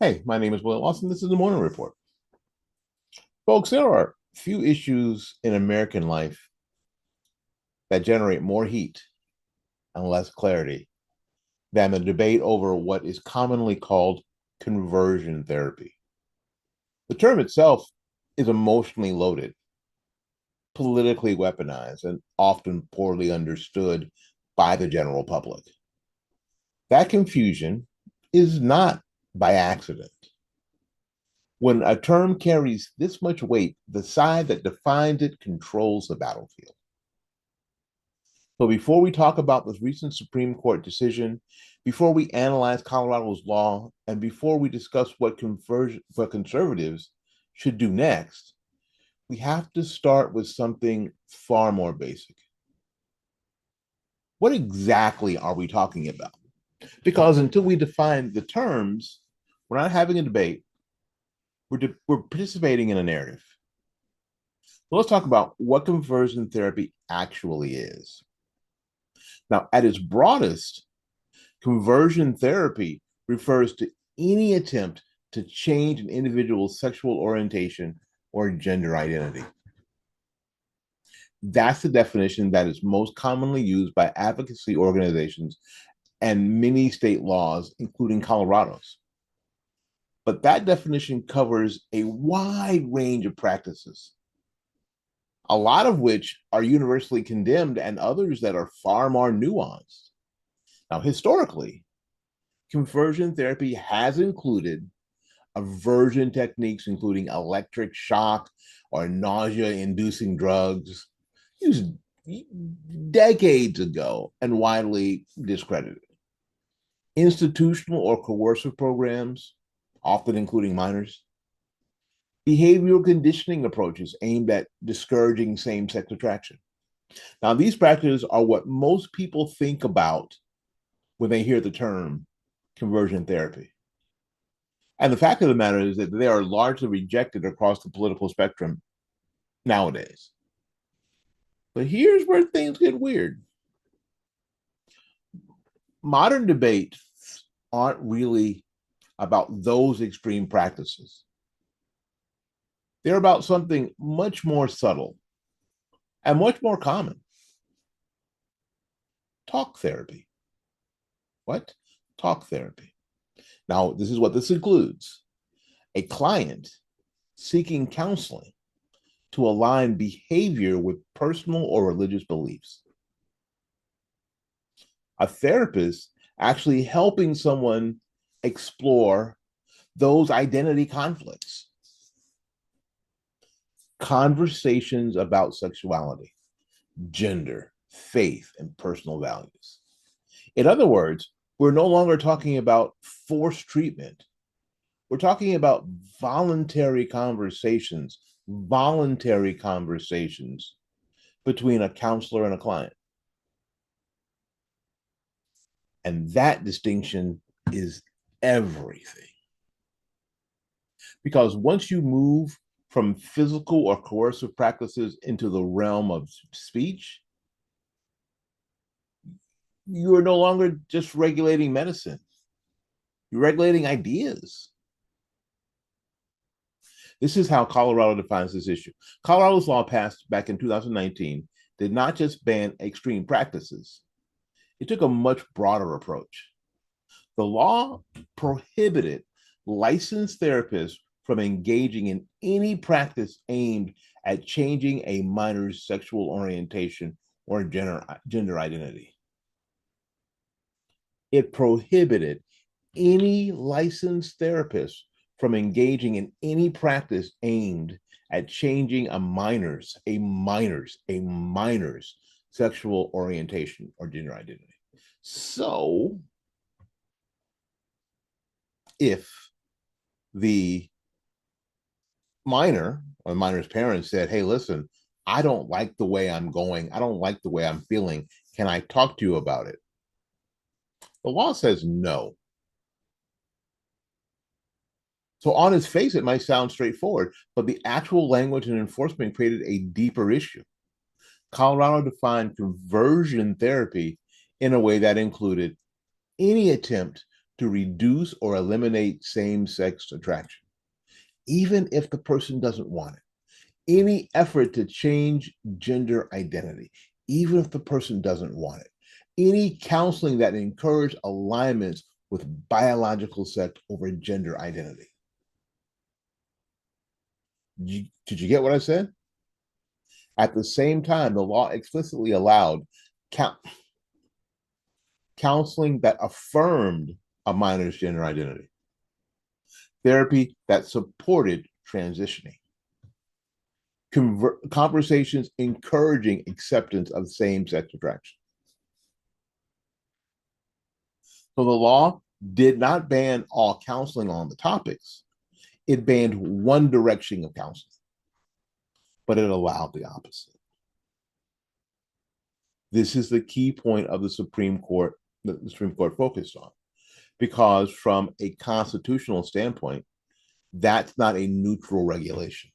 Hey, my name is Will Lawson. This is the Morning Report. Folks, there are few issues in American life that generate more heat and less clarity than the debate over what is commonly called conversion therapy. The term itself is emotionally loaded, politically weaponized, and often poorly understood by the general public. That confusion is not by accident. When a term carries this much weight, the side that defines it controls the battlefield. So before we talk about this recent Supreme Court decision, before we analyze Colorado's law, and before we discuss what conservatives should do next, we have to start with something far more basic. What exactly are we talking about? Because until we define the terms, we're not having a debate. We're participating in a narrative. So let's talk about what conversion therapy actually is. Now, at its broadest, conversion therapy refers to any attempt to change an individual's sexual orientation or gender identity. That's the definition that is most commonly used by advocacy organizations and many state laws, including Colorado's. But that definition covers a wide range of practices, a lot of which are universally condemned and others that are far more nuanced. Now, historically, conversion therapy has included aversion techniques, including electric shock or nausea inducing drugs, used decades ago and widely discredited. Institutional or coercive programs, often including minors. Behavioral conditioning approaches aimed at discouraging same sex attraction. Now, these practices are what most people think about when they hear the term conversion therapy. And the fact of the matter is that they are largely rejected across the political spectrum nowadays. But here's where things get weird. Modern debates aren't really about those extreme practices. They're about something much more subtle and much more common. Talk therapy. What? Talk therapy. Now, this is what this includes: a client seeking counseling to align behavior with personal or religious beliefs. A therapist actually helping someone explore those identity conflicts. Conversations about sexuality, gender, faith, and personal values. In other words, we're no longer talking about forced treatment. We're talking about voluntary conversations between a counselor and a client. And that distinction is everything. Because once you move from physical or coercive practices into the realm of speech, you are no longer just regulating medicine, you're regulating ideas. This is how Colorado defines this issue. Colorado's law passed back in 2019 did not just ban extreme practices, it took a much broader approach. The law prohibited licensed therapists from engaging in any practice aimed at changing a minor's sexual orientation or gender identity. It prohibited any licensed therapist from engaging in any practice aimed at changing a minor's sexual orientation or gender identity. So, if the minor or minor's parents said, "Hey, listen, I don't like the way I'm going. I don't like the way I'm feeling. Can I talk to you about it?" The law says no. So on its face, it might sound straightforward, but the actual language and enforcement created a deeper issue. Colorado defined conversion therapy in a way that included any attempt to reduce or eliminate same-sex attraction, even if the person doesn't want it. Any effort to change gender identity, even if the person doesn't want it. Any counseling that encourage alignments with biological sex over gender identity. Did you get what I said? At the same time, the law explicitly allowed counseling that affirmed a minor's gender identity, therapy that supported transitioning, conversations encouraging acceptance of same-sex attraction. So the law did not ban all counseling on the topics. It banned one direction of counseling, but it allowed the opposite. This is the key point of the Supreme Court that the Supreme Court focused on, because from a constitutional standpoint, that's not a neutral regulation.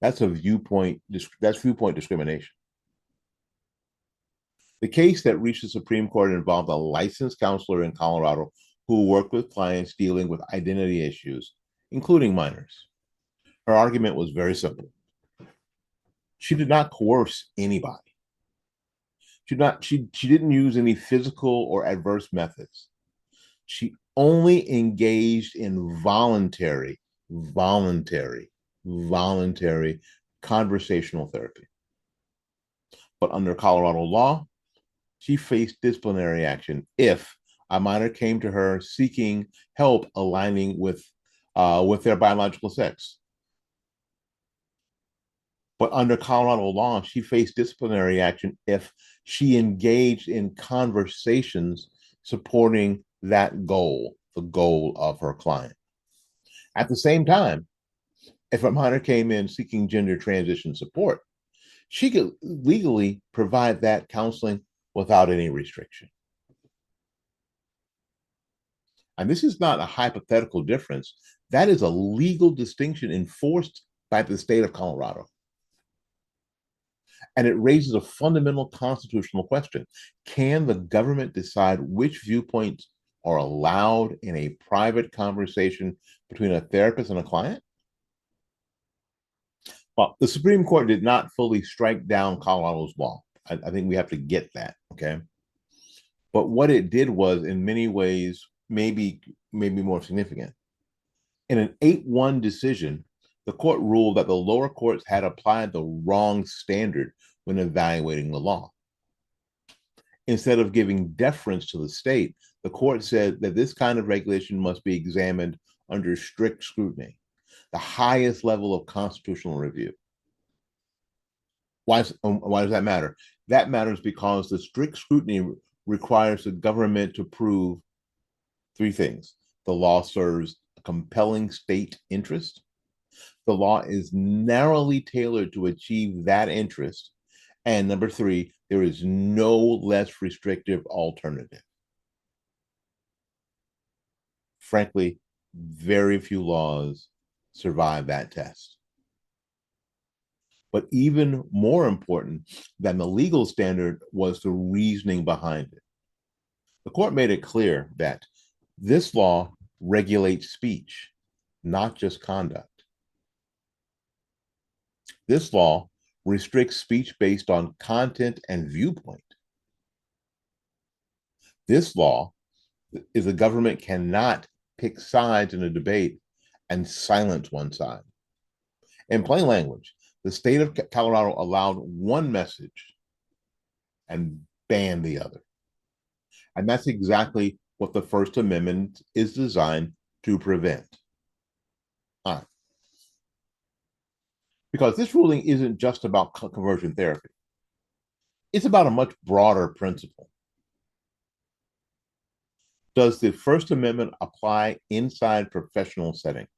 That's viewpoint discrimination. The case that reached the Supreme Court involved a licensed counselor in Colorado who worked with clients dealing with identity issues, including minors. Her argument was very simple. She did not coerce anybody. She didn't use any physical or adverse methods. She only engaged in voluntary conversational therapy. But under Colorado law, she faced disciplinary action if a minor came to her seeking help aligning with their biological sex. But under Colorado law, she faced disciplinary action if she engaged in conversations supporting that goal, the goal of her client. At the same time, if a minor came in seeking gender transition support, she could legally provide that counseling without any restriction. And this is not a hypothetical difference. That is a legal distinction enforced by the state of Colorado. And it raises a fundamental constitutional question. Can the government decide which viewpoints are allowed in a private conversation between a therapist and a client? Well, the Supreme Court did not fully strike down Colorado's law. I think we have to get that, okay? But what it did was, in many ways, maybe more significant. In an 8-1 decision, the court ruled that the lower courts had applied the wrong standard when evaluating the law. Instead of giving deference to the state, the court said that this kind of regulation must be examined under strict scrutiny, the highest level of constitutional review. Why does that matter? That matters because the strict scrutiny requires the government to prove 3 things. The law serves a compelling state interest. The law is narrowly tailored to achieve that interest. And number 3, there is no less restrictive alternative. Frankly, very few laws survive that test. But even more important than the legal standard was the reasoning behind it. The court made it clear that this law regulates speech, not just conduct. This law restricts speech based on content and viewpoint. This law is the government cannot pick sides in a debate and silence one side. In plain language, the state of Colorado allowed one message and banned the other. And that's exactly what the First Amendment is designed to prevent. All right. Because this ruling isn't just about conversion therapy. It's about a much broader principle. Does the First Amendment apply inside professional settings?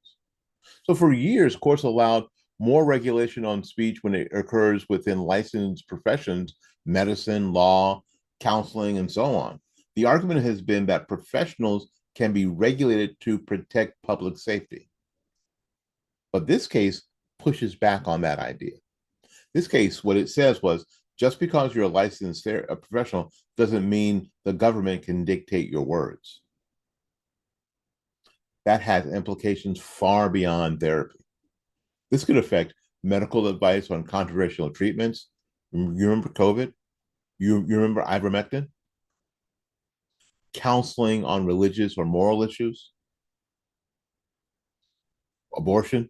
So for years, courts allowed more regulation on speech when it occurs within licensed professions, medicine, law, counseling, and so on. The argument has been that professionals can be regulated to protect public safety. But this case pushes back on that idea. This case, what it says was, just because you're a licensed professional doesn't mean the government can dictate your words. that has implications far beyond therapy. This could affect medical advice on controversial treatments. You remember COVID? You remember ivermectin? Counseling on religious or moral issues, abortion,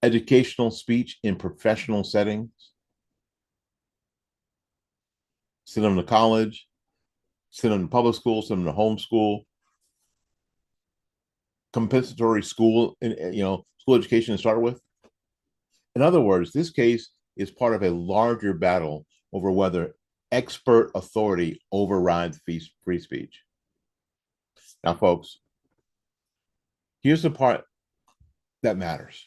educational speech in professional settings, send them to college, send them to public school, send them to homeschool, compensatory school, school education to start with. In other words, this case is part of a larger battle over whether expert authority overrides free speech. Now, folks, here's the part that matters.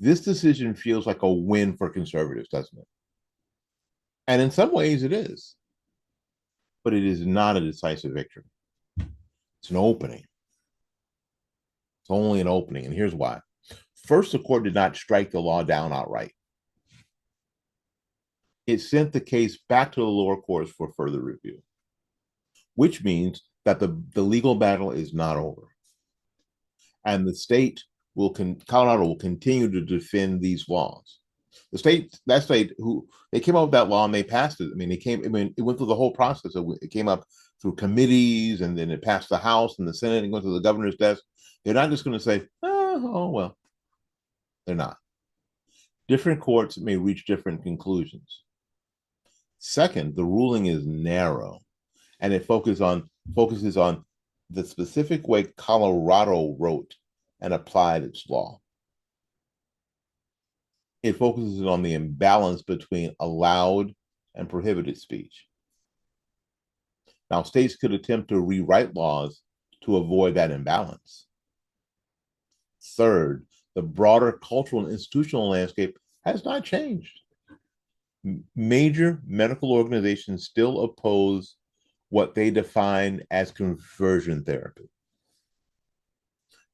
This decision feels like a win for conservatives, doesn't it? And in some ways it is, but it is not a decisive victory. It's an opening. It's only an opening, and here's why. First, the court did not strike the law down outright. It sent the case back to the lower courts for further review, which means that the legal battle is not over. And Colorado will continue to defend these laws. That state, they came up with that law and they passed it. It went through the whole process. It came up through committees, and then it passed the House and the Senate and went to the governor's desk. They're not just going to say, oh, well, they're not. Different courts may reach different conclusions. Second, the ruling is narrow, and it focuses on the specific way Colorado wrote and applied its law. It focuses on the imbalance between allowed and prohibited speech. Now, states could attempt to rewrite laws to avoid that imbalance. Third, the broader cultural and institutional landscape has not changed. Major medical organizations still oppose what they define as conversion therapy.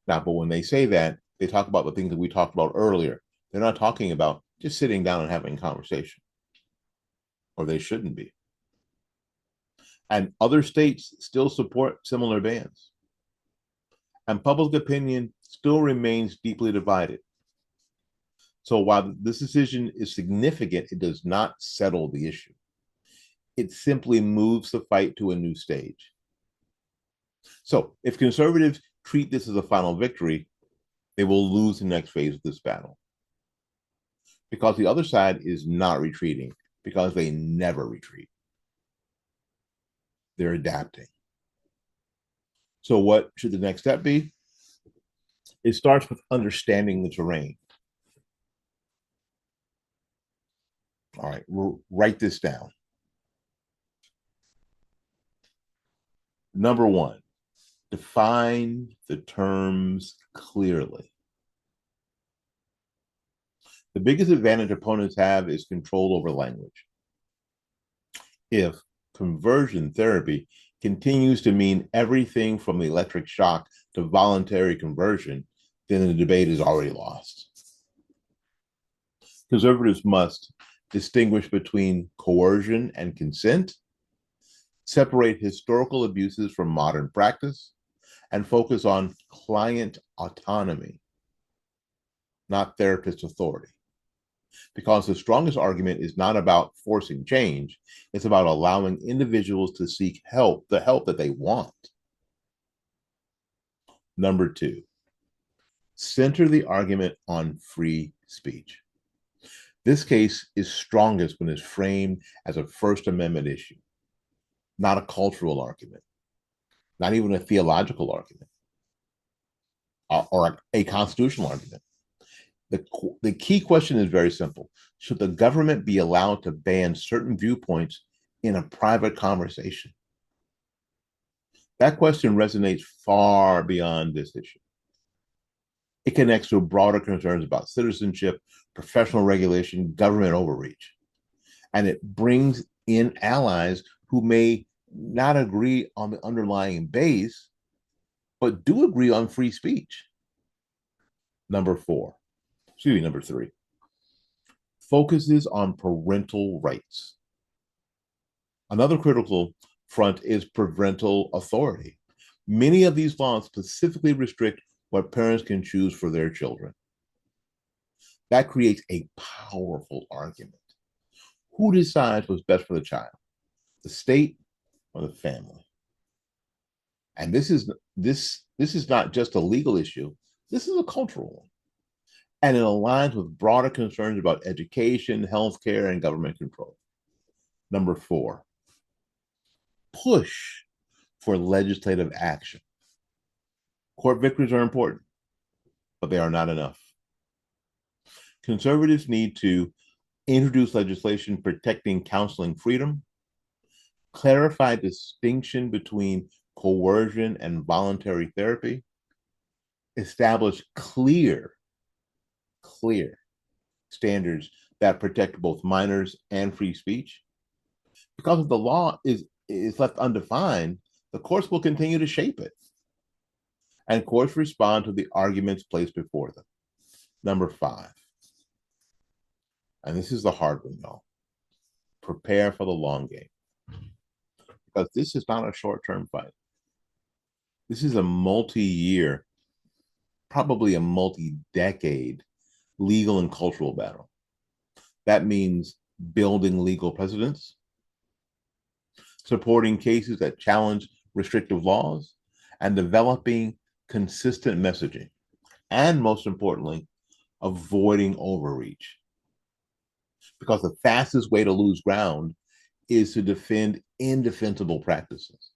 Now, but when they say that, they talk about the things that we talked about earlier. They're not talking about just sitting down and having a conversation, or they shouldn't be. And other states still support similar bans. And public opinion still remains deeply divided. So while this decision is significant, it does not settle the issue. It simply moves the fight to a new stage. So if conservatives treat this as a final victory, they will lose the next phase of this battle. Because the other side is not retreating, because they never retreat. They're adapting. So what should the next step be? It starts with understanding the terrain. All right, we'll write this down. Number one, define the terms clearly. The biggest advantage opponents have is control over language. If conversion therapy continues to mean everything from the electric shock to voluntary conversion, then the debate is already lost. Conservatives must distinguish between coercion and consent, separate historical abuses from modern practice, and focus on client autonomy, not therapist authority. Because the strongest argument is not about forcing change, it's about allowing individuals to seek help, the help that they want. Number two, center the argument on free speech. This case is strongest when it's framed as a First Amendment issue, not a cultural argument, not even a theological argument, or a constitutional argument. The key question is very simple. Should the government be allowed to ban certain viewpoints in a private conversation? That question resonates far beyond this issue. It connects to broader concerns about citizenship, professional regulation, government overreach. And it brings in allies who may not agree on the underlying base, but do agree on free speech. Number three, focuses on parental rights. Another critical front is parental authority. Many of these laws specifically restrict what parents can choose for their children. That creates a powerful argument. Who decides what's best for the child? The state or the family? And this is not just a legal issue. This is a cultural one. And it aligns with broader concerns about education, healthcare, and government control. Number 4, push for legislative action. Court victories are important, but they are not enough. Conservatives need to introduce legislation protecting counseling freedom, clarify distinction between coercion and voluntary therapy, establish clear standards that protect both minors and free speech. Because if the law is left undefined, the courts will continue to shape it. And courts respond to the arguments placed before them. Number 5, and this is the hard one, y'all. Prepare for the long game. Because this is not a short-term fight. This is a multi-year, probably a multi-decade legal and cultural battle. That means building legal precedents, supporting cases that challenge restrictive laws, and developing consistent messaging. And most importantly, avoiding overreach. Because the fastest way to lose ground is to defend indefensible practices.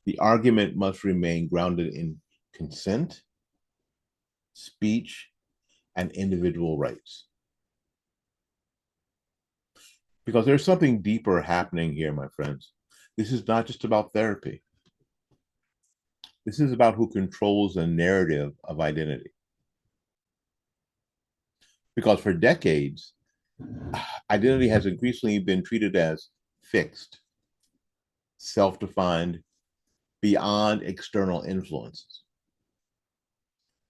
The argument must remain grounded in consent, speech, and individual rights. Because there's something deeper happening here, my friends. This is not just about therapy. This is about who controls the narrative of identity. Because for decades, identity has increasingly been treated as fixed, self-defined, beyond external influences.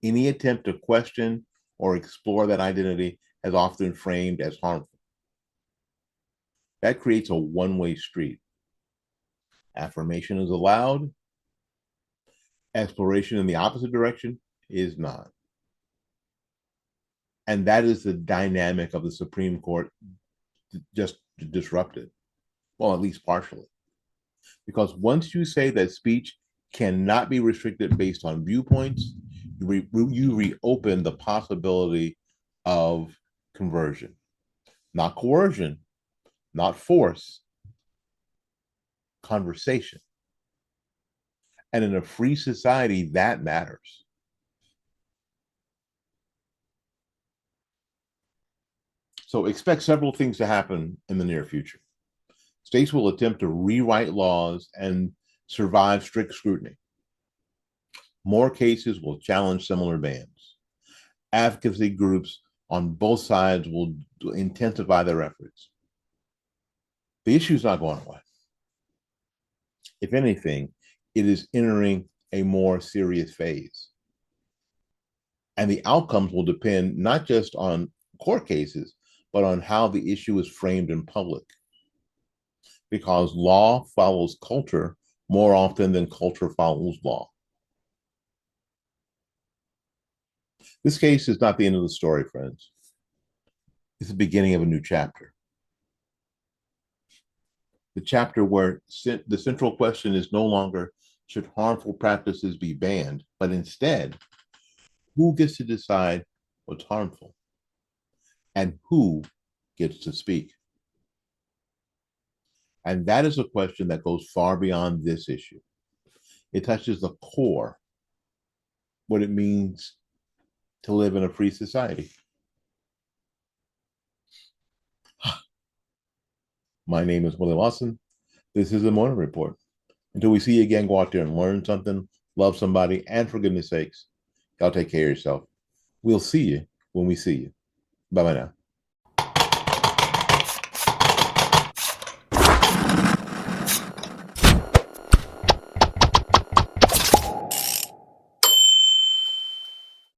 Any attempt to question or explore that identity has often been framed as harmful. That creates a one-way street. Affirmation is allowed. Exploration in the opposite direction is not. And that is the dynamic of the Supreme Court just disrupted. Well, at least partially. Because once you say that speech cannot be restricted based on viewpoints, you reopen the possibility of conversion. Not coercion, not force, conversation. And in a free society, that matters. So expect several things to happen in the near future. States will attempt to rewrite laws and survive strict scrutiny. More cases will challenge similar bans. Advocacy groups on both sides will intensify their efforts. The issue is not going away. If anything, it is entering a more serious phase. And the outcomes will depend not just on court cases, but on how the issue is framed in public. Because law follows culture more often than culture follows law. This case is not the end of the story, friends. It's the beginning of a new chapter. The chapter where the central question is no longer should harmful practices be banned, but instead, who gets to decide what's harmful and who gets to speak? And that is a question that goes far beyond this issue. It touches the core, what it means to live in a free society. My name is Willie Lawson. This is the Morning Report. Until we see you again, go out there and learn something, love somebody, and for goodness sakes, y'all take care of yourself. We'll see you when we see you. Bye-bye now.